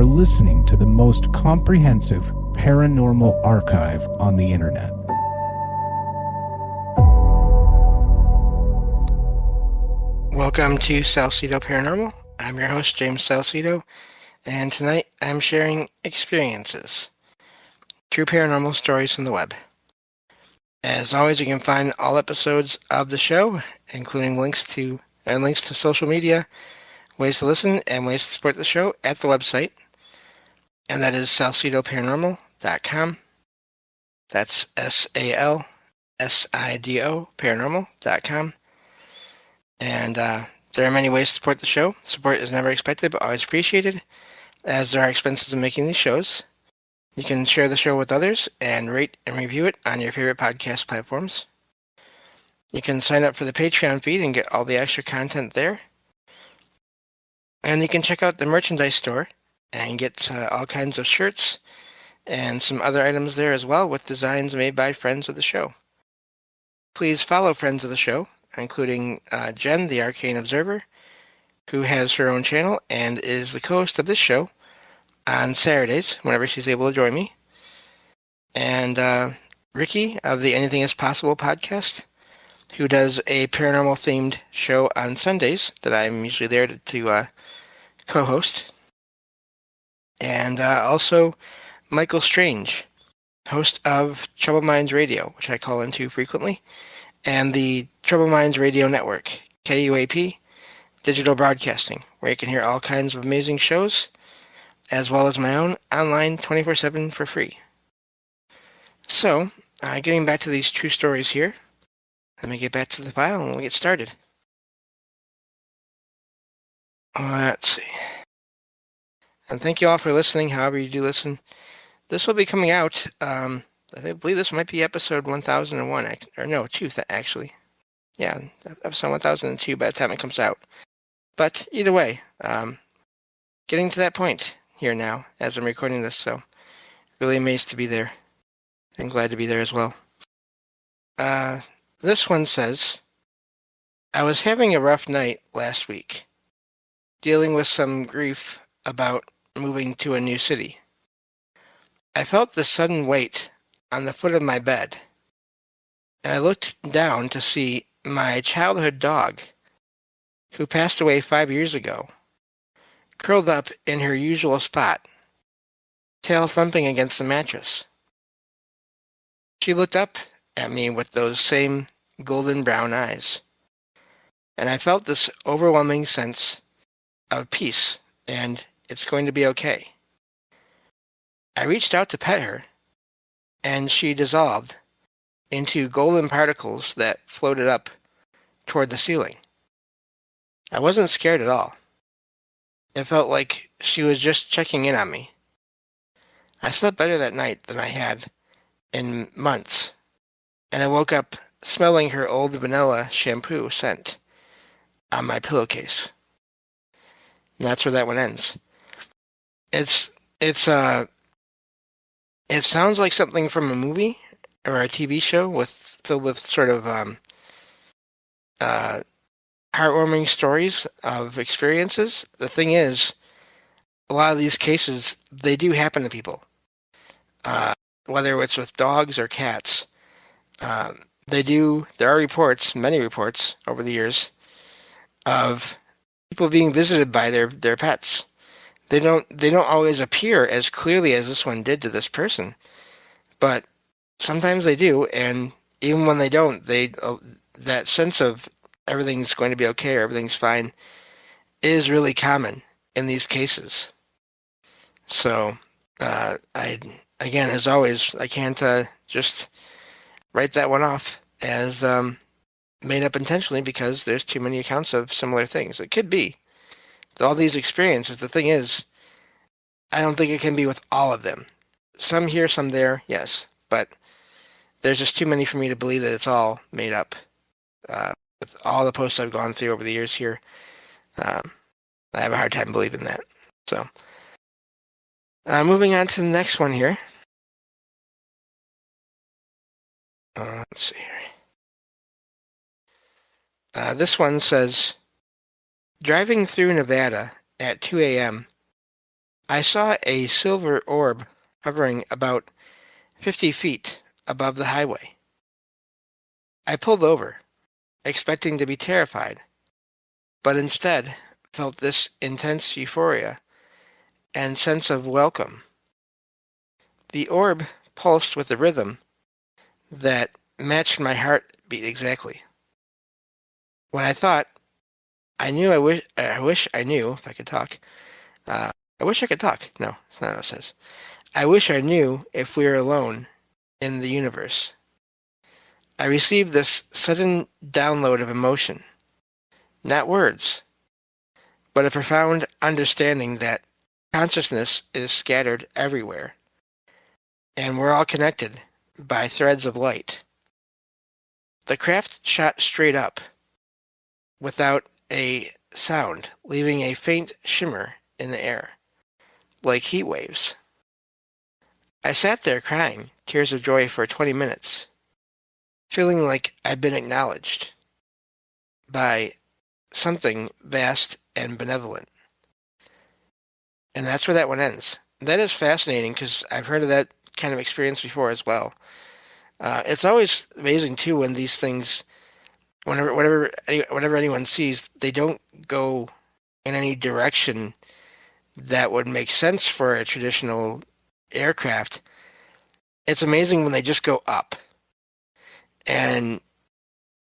are listening to the most comprehensive paranormal archive on the internet. Welcome to Salsido Paranormal. I'm your host, James Salsido, and tonight I'm sharing experiences, true paranormal stories from the web. As always, you can find all episodes of the show, including links to social media, ways to listen, and ways to support the show at the website, and that is salsidoparanormal.com. That's SALSIDO paranormal.com. And there are many ways to support the show. Support is never expected, but always appreciated, as there are expenses in making these shows. You can share the show with others and rate and review it on your favorite podcast platforms. You can sign up for the Patreon feed and get all the extra content there. And you can check out the merchandise store and get all kinds of shirts and some other items there as well with designs made by friends of the show. Please follow friends of the show, including Jen, the Arcane Observer, who has her own channel and is the co-host of this show on Saturdays, whenever she's able to join me. And Ricky of the Anything Is Possible podcast, who does a paranormal-themed show on Sundays that I'm usually there to co-host. And also Michael Strange, host of Troubled Minds Radio, which I call into frequently, and the Troubled Minds Radio Network, KUAP, digital broadcasting, where you can hear all kinds of amazing shows, as well as my own online 24/7 for free. So, getting back to these true stories here, let me get back to the file and we'll get started. Let's see. And thank you all for listening, however you do listen. This will be coming out, I believe this might be episode 1001, or no, 2, actually. Yeah, episode 1002 by the time it comes out. But either way, getting to that point here now as I'm recording this, so really amazed to be there and glad to be there as well. This one says, I was having a rough night last week, dealing with some grief about moving to a new city. I felt the sudden weight on the foot of my bed, and I looked down to see my childhood dog, who passed away 5 years ago, curled up in her usual spot, tail thumping against the mattress. She looked up at me with those same golden brown eyes, and I felt this overwhelming sense of peace and it's going to be okay. I reached out to pet her, and she dissolved into golden particles that floated up toward the ceiling. I wasn't scared at all. It felt like she was just checking in on me. I slept better that night than I had in months, and I woke up smelling her old vanilla shampoo scent on my pillowcase. And that's where that one ends. It sounds like something from a movie or a TV show filled with sort of heartwarming stories of experiences. The thing is, a lot of these cases, they do happen to people. Whether it's with dogs or cats. There are reports, many reports over the years, of people being visited by their pets. They don't always appear as clearly as this one did to this person, but sometimes they do, and even when they don't, that sense of everything's going to be okay or everything's fine is really common in these cases. So, again, as always, I can't just write that one off as made up intentionally because there's too many accounts of similar things. It could be. All these experiences, the thing is, I don't think it can be with all of them. Some here, some there, yes, but there's just too many for me to believe that it's all made up. With all the posts I've gone through over the years here, I have a hard time believing that. So, moving on to the next one here. Let's see here. This one says, driving through Nevada at 2 a.m., I saw a silver orb hovering about 50 feet above the highway. I pulled over, expecting to be terrified, but instead felt this intense euphoria and sense of welcome. The orb pulsed with a rhythm that matched my heartbeat exactly. When I thought, I wish I knew if I could talk. I wish I could talk. No, it's not what it says. I wish I knew if we were alone in the universe. I received this sudden download of emotion, not words, but a profound understanding that consciousness is scattered everywhere, and we're all connected by threads of light. The craft shot straight up, without a sound, leaving a faint shimmer in the air, like heat waves. I sat there crying tears of joy for 20 minutes, feeling like I'd been acknowledged by something vast and benevolent. And that's where that one ends. That is fascinating because I've heard of that kind of experience before as well. It's always amazing too when these things, whenever anyone sees, they don't go in any direction that would make sense for a traditional aircraft. It's amazing when they just go up, and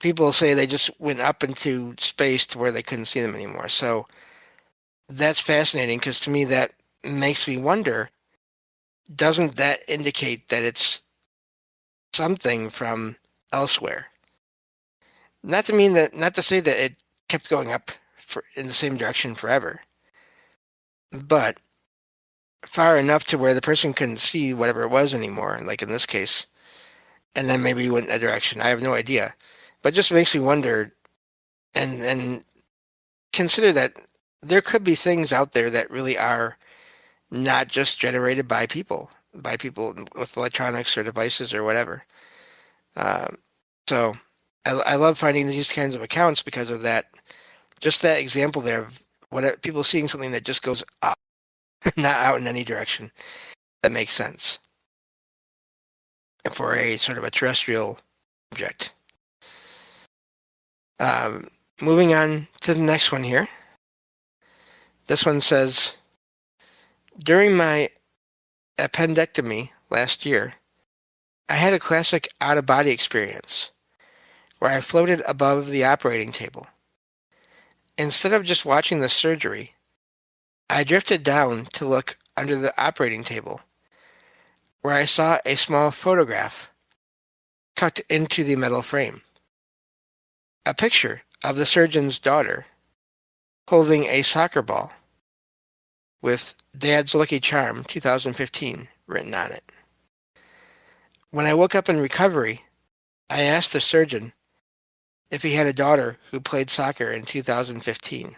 people say they just went up into space to where they couldn't see them anymore. So that's fascinating because to me that makes me wonder, doesn't that indicate that it's something from elsewhere? Not to say that it kept going up in the same direction forever, but far enough to where the person couldn't see whatever it was anymore, like in this case, and then maybe went in a direction. I have no idea. But it just makes me wonder and consider that there could be things out there that really are not just generated by people with electronics or devices or whatever. So I love finding these kinds of accounts because of that. Just that example there of people seeing something that just goes up, not out in any direction. That makes sense for a sort of a terrestrial object. Moving on to the next one here. This one says, during my appendectomy last year, I had a classic out-of-body experience where I floated above the operating table. Instead of just watching the surgery, I drifted down to look under the operating table, where I saw a small photograph tucked into the metal frame. A picture of the surgeon's daughter holding a soccer ball with Dad's Lucky Charm 2015 written on it. When I woke up in recovery, I asked the surgeon if he had a daughter who played soccer in 2015.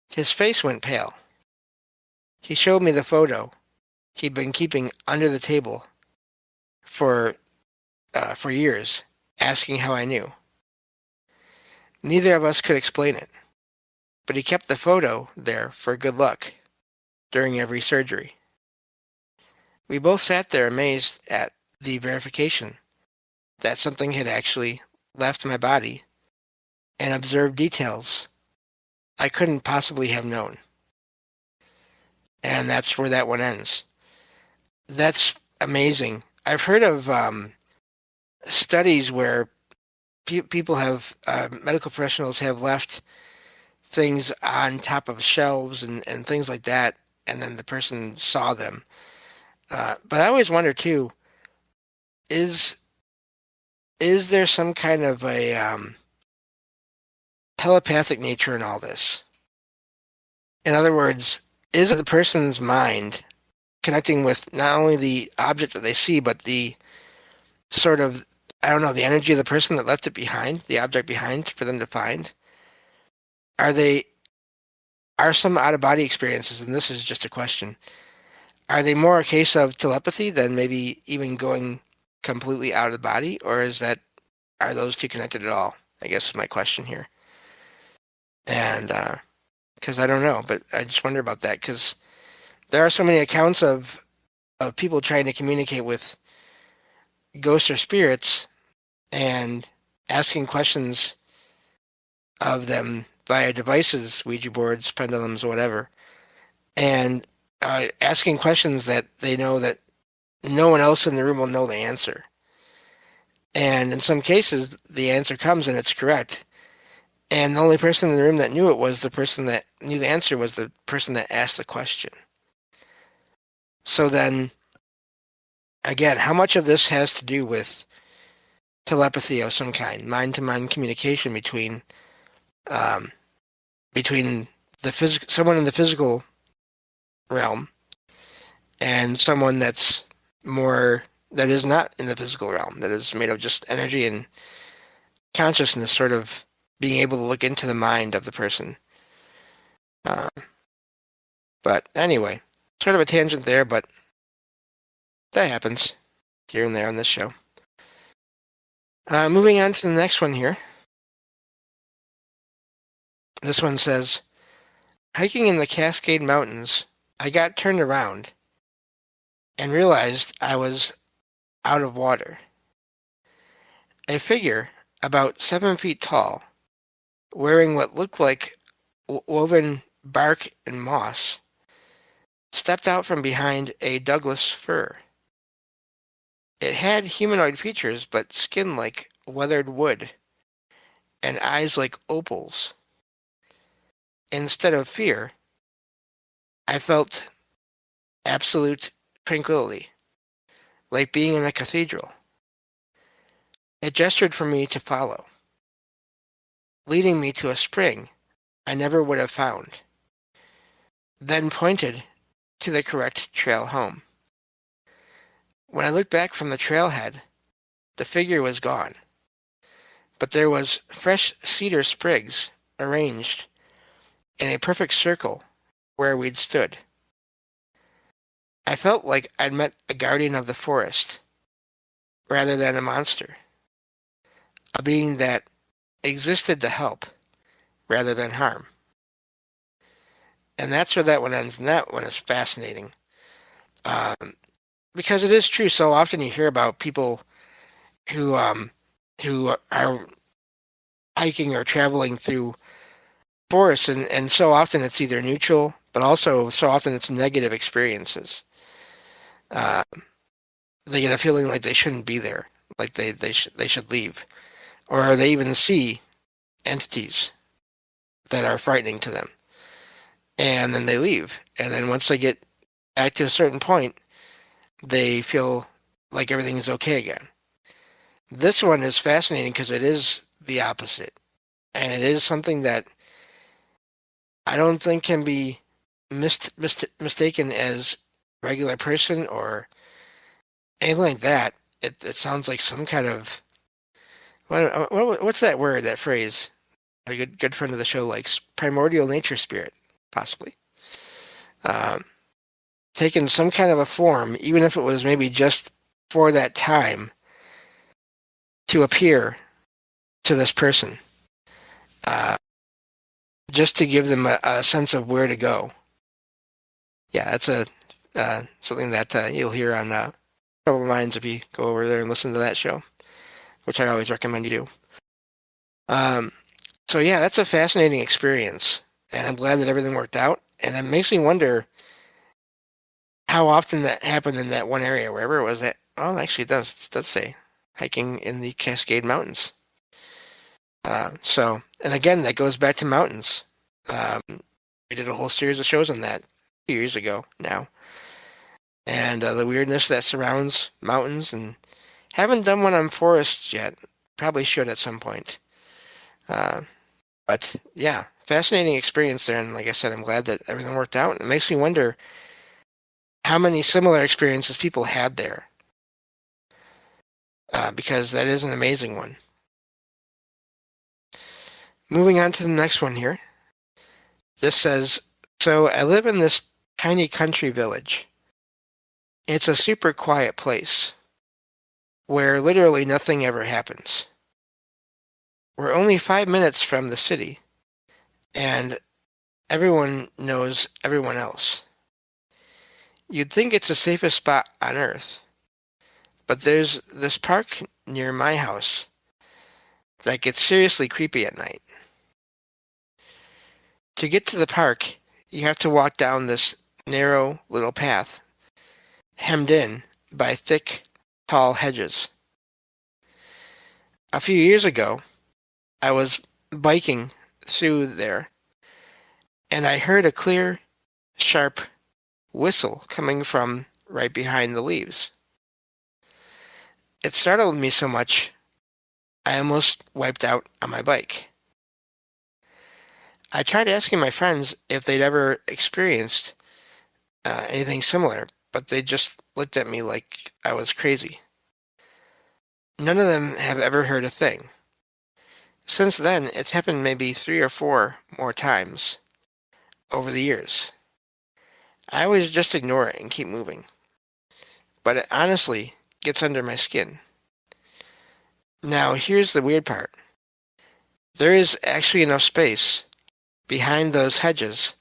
His face went pale. He showed me the photo he'd been keeping under the table for years, asking how I knew. Neither of us could explain it, but he kept the photo there for good luck during every surgery. We both sat there amazed at the verification that something had actually left my body and observed details I couldn't possibly have known. And that's where that one ends. That's amazing. I've heard of studies where people have, medical professionals have left things on top of shelves and things like that, and then the person saw them. But I always wonder too, is there some kind of a telepathic nature in all this? In other words, is it the person's mind connecting with not only the object that they see, but the sort of, I don't know, the energy of the person that left it behind, the object behind for them to find? Are some out-of-body experiences, and this is just a question, are they more a case of telepathy than maybe even going completely out of the body, or are those two connected at all? I guess is my question here. And because I don't know, but I just wonder about that because there are so many accounts of people trying to communicate with ghosts or spirits and asking questions of them via devices, Ouija boards, pendulums, whatever, and asking questions that they know that no one else in the room will know the answer. And in some cases, the answer comes and it's correct. And the only person in the room that knew it was the person that knew the answer was the person that asked the question. So then, again, how much of this has to do with telepathy of some kind, mind-to-mind communication um, between someone in the physical realm and someone that is not in the physical realm, that is made of just energy and consciousness, sort of being able to look into the mind of the person. Uh, but anyway, sort of a tangent there, but that happens here and there on this show. Moving on to the next one here. This one says, hiking in the Cascade Mountains, I got turned around and realized I was out of water. A figure about 7 feet tall, wearing what looked like woven bark and moss, stepped out from behind a Douglas fir. It had humanoid features, but skin like weathered wood, and eyes like opals. Instead of fear, I felt absolute tranquility, like being in a cathedral. It gestured for me to follow, leading me to a spring I never would have found, then pointed to the correct trail home. When I looked back from the trailhead, the figure was gone, but there was fresh cedar sprigs arranged in a perfect circle where we'd stood. I felt like I'd met a guardian of the forest, rather than a monster, a being that existed to help, rather than harm. And that's where that one ends, and that one is fascinating. Because it is true, so often you hear about people who are hiking or traveling through forests, and so often it's either neutral, but also so often it's negative experiences. Uh, they get a feeling like they shouldn't be there, like they should leave, or they even see entities that are frightening to them, and then they leave. And then once they get back to a certain point, they feel like everything is okay again. This one is fascinating because it is the opposite, and it is something that I don't think can be mistaken as regular person or anything like that. It sounds like some kind of what's that word, that phrase? A good friend of the show likes primordial nature spirit, possibly. Um, Taken some kind of a form, even if it was maybe just for that time, to appear to this person, just to give them a sense of where to go. Yeah, that's something that you'll hear on Troubled Minds if you go over there and listen to that show, which I always recommend you do. So yeah, that's a fascinating experience, and I'm glad that everything worked out. And it makes me wonder how often that happened in that one area, wherever it was at. Well, actually, it does say hiking in the Cascade Mountains. And again, that goes back to mountains. We did a whole series of shows on that a few years ago now, and the weirdness that surrounds mountains. And haven't done one on forests yet. Probably should at some point. But yeah, fascinating experience there. And like I said, I'm glad that everything worked out. It makes me wonder how many similar experiences people had there, because that is an amazing one. Moving on to the next one here. This says, so I live in this tiny country village. It's a super quiet place where literally nothing ever happens. We're only 5 minutes from the city, and Everyone knows everyone else. You'd think it's the safest spot on Earth, but there's this park near my house that gets seriously creepy at night. To get to the park, you have to walk down this narrow little path, hemmed in by thick, tall hedges. A few years ago, I was biking through there, and I heard a clear, sharp whistle coming from right behind the leaves. It startled me so much, I almost wiped out on my bike. I tried asking my friends if they'd ever experienced anything similar, but they just looked at me like I was crazy. None of them have ever heard a thing. Since then, it's happened maybe 3 or 4 more times over the years. I always just ignore it and keep moving. But it honestly gets under my skin. Now, here's the weird part. There is actually enough space behind those hedges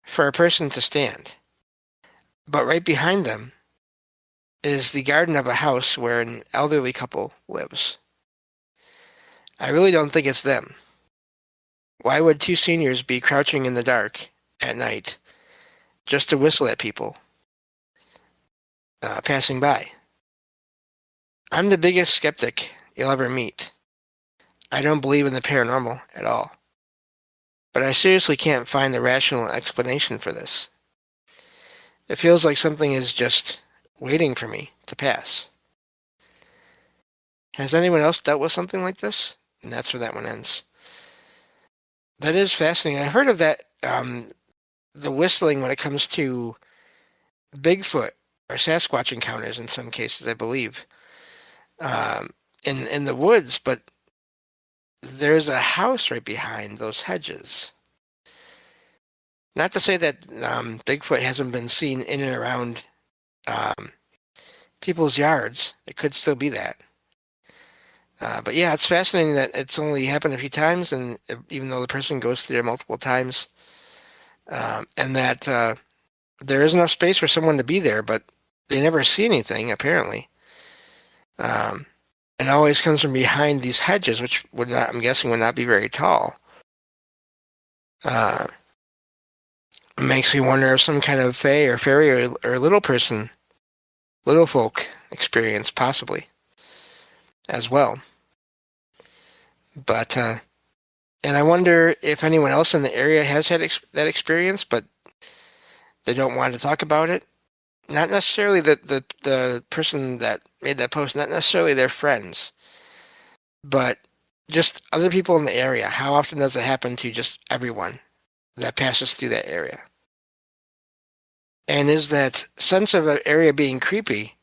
for a person to stand. But right behind them is the garden of a house where an elderly couple lives. I really don't think it's them. Why would 2 seniors be crouching in the dark at night just to whistle at people passing by? I'm the biggest skeptic you'll ever meet. I don't believe in the paranormal at all. But I seriously can't find a rational explanation for this. It feels like something is just waiting for me to pass. Has anyone else dealt with something like this? And that's where that one ends. That is fascinating. I heard of that, the whistling when it comes to Bigfoot or Sasquatch encounters in some cases, I believe, in the woods, but there's a house right behind those hedges. Not to say that Bigfoot hasn't been seen in and around people's yards. It could still be that. But yeah, it's fascinating that it's only happened a few times, and even though the person goes through there multiple times, and that there is enough space for someone to be there, but they never see anything, apparently. And always comes from behind these hedges, which would not, I'm guessing, would not be very tall. Makes me wonder if some kind of fae or fairy or little person, little folk experience possibly as well. But and I wonder if anyone else in the area has had that experience, but they don't want to talk about it. Not necessarily the person that made that post, not necessarily their friends, but just other people in the area. How often does it happen to just everyone that passes through that area? And is that sense of an area being creepy,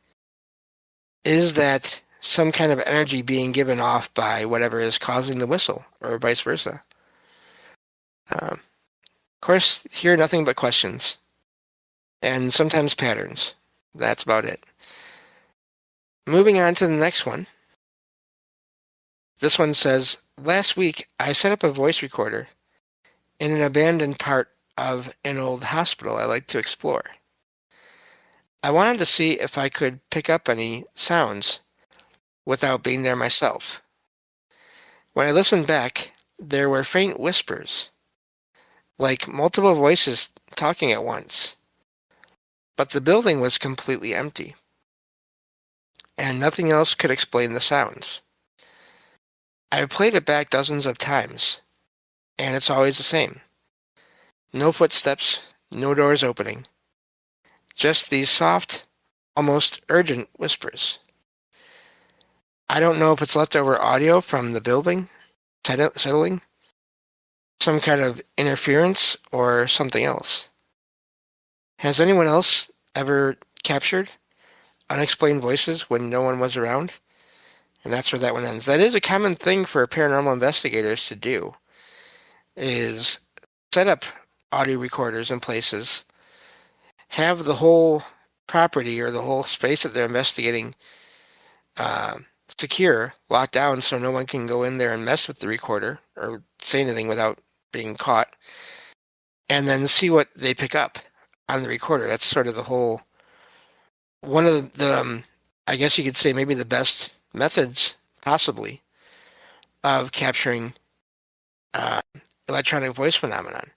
is that some kind of energy being given off by whatever is causing the whistle, or vice versa? Of course, here nothing but questions, and sometimes patterns. That's about it. Moving on to the next one. This one says, last week I set up a voice recorder in an abandoned part of an old hospital I like to explore. I wanted to see if I could pick up any sounds without being there myself. When I listened back, there were faint whispers, like multiple voices talking at once. But the building was completely empty, and nothing else could explain the sounds. I've played it back dozens of times, and it's always the same. No footsteps, no doors opening. Just these soft, almost urgent whispers. I don't know if it's leftover audio from the building settling, some kind of interference, or something else. Has anyone else ever captured unexplained voices when no one was around? And that's where that one ends. That is a common thing for paranormal investigators to do, is set up audio recorders in places, have the whole property or the whole space that they're investigating secure, locked down, so no one can go in there and mess with the recorder or say anything without being caught. and then see what they pick up on the recorder. That's sort of the whole, one of the I guess you could say maybe the best methods possibly of capturing uh, electronic voice phenomenon.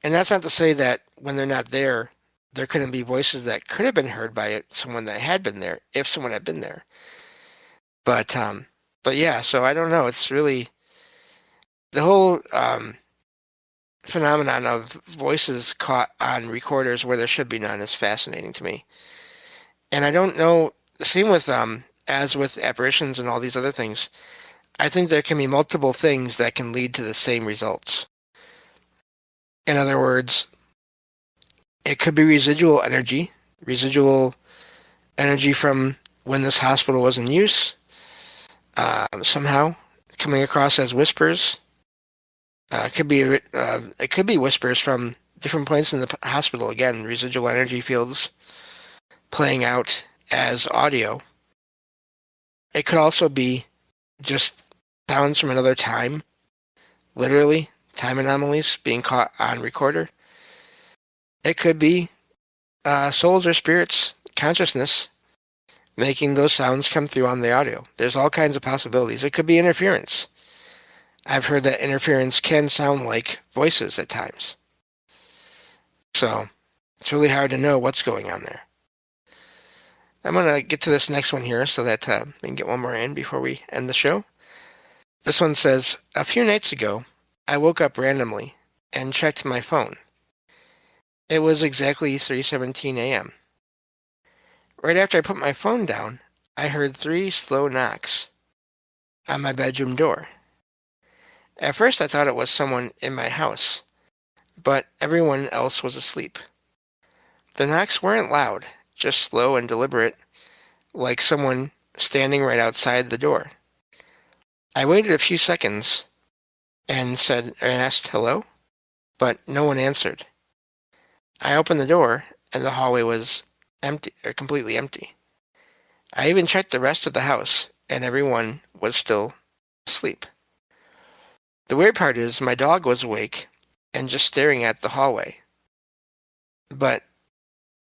And that's not to say that when they're not there, there couldn't be voices that could have been heard by someone that had been there, if someone had been there. But yeah, so I don't know. It's really the whole phenomenon of voices caught on recorders where there should be none is fascinating to me. And I don't know. Same with as with apparitions and all these other things. I think there can be multiple things that can lead to the same results. In other words, it could be residual energy from when this hospital was in use, somehow coming across as whispers. It could be whispers from different points in the hospital. Again, residual energy fields playing out as audio. It could also be just sounds from another time, literally time anomalies being caught on recorder. It could be souls or spirits, consciousness, making those sounds come through on the audio. There's all kinds of possibilities. It could be interference. I've heard that interference can sound like voices at times. So it's really hard to know what's going on there. I'm going to get to this next one here so that we can get one more in before we end the show. This one says, a few nights ago, I woke up randomly and checked my phone. It was exactly 3:17 a.m. Right after I put my phone down, I heard 3 slow knocks on my bedroom door. At first I thought it was someone in my house, but everyone else was asleep. The knocks weren't loud, just slow and deliberate, like someone standing right outside the door. I waited a few seconds and asked hello, but no one answered. I opened the door and the hallway was empty, or completely empty. I even checked the rest of the house and everyone was still asleep. The weird part is my dog was awake and just staring at the hallway, but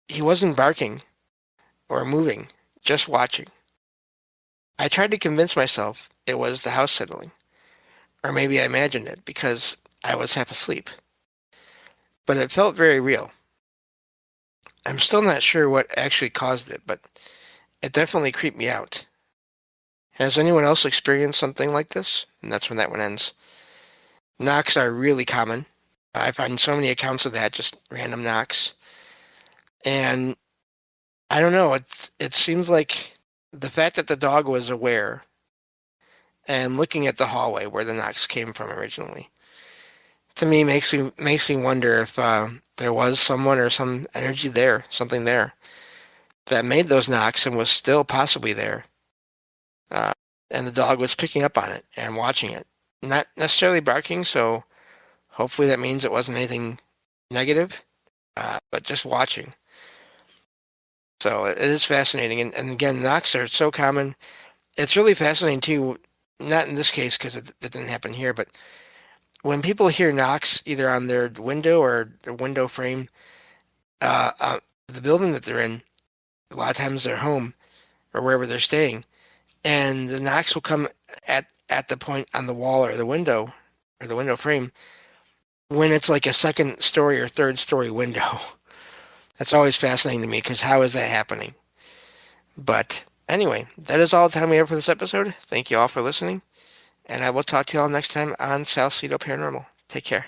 he wasn't barking or moving, just watching. I tried to convince myself it was the house settling, or maybe I imagined it because I was half asleep. But it felt very real. I'm still not sure what actually caused it, but it definitely creeped me out. Has anyone else experienced something like this? And that's when that one ends. Knocks are really common. I find so many accounts of that, just random knocks. And I don't know, it seems like the fact that the dog was aware and looking at the hallway where the knocks came from originally, to me makes me wonder if there was someone or some energy there, something there, that made those knocks and was still possibly there. And the dog was picking up on it and watching it. Not necessarily barking, so hopefully that means it wasn't anything negative, but just watching. So it is fascinating. And again, knocks are so common. It's really fascinating too, not in this case because it didn't happen here, but when people hear knocks either on their window or the window frame, the building that they're in, a lot of times their home or wherever they're staying, and the knocks will come at the point on the wall or the window frame when it's like a second story or third story window. That's always fascinating to me because how is that happening? But anyway, that is all the time we have for this episode. Thank you all for listening, and I will talk to you all next time on Salsido Paranormal. Take care.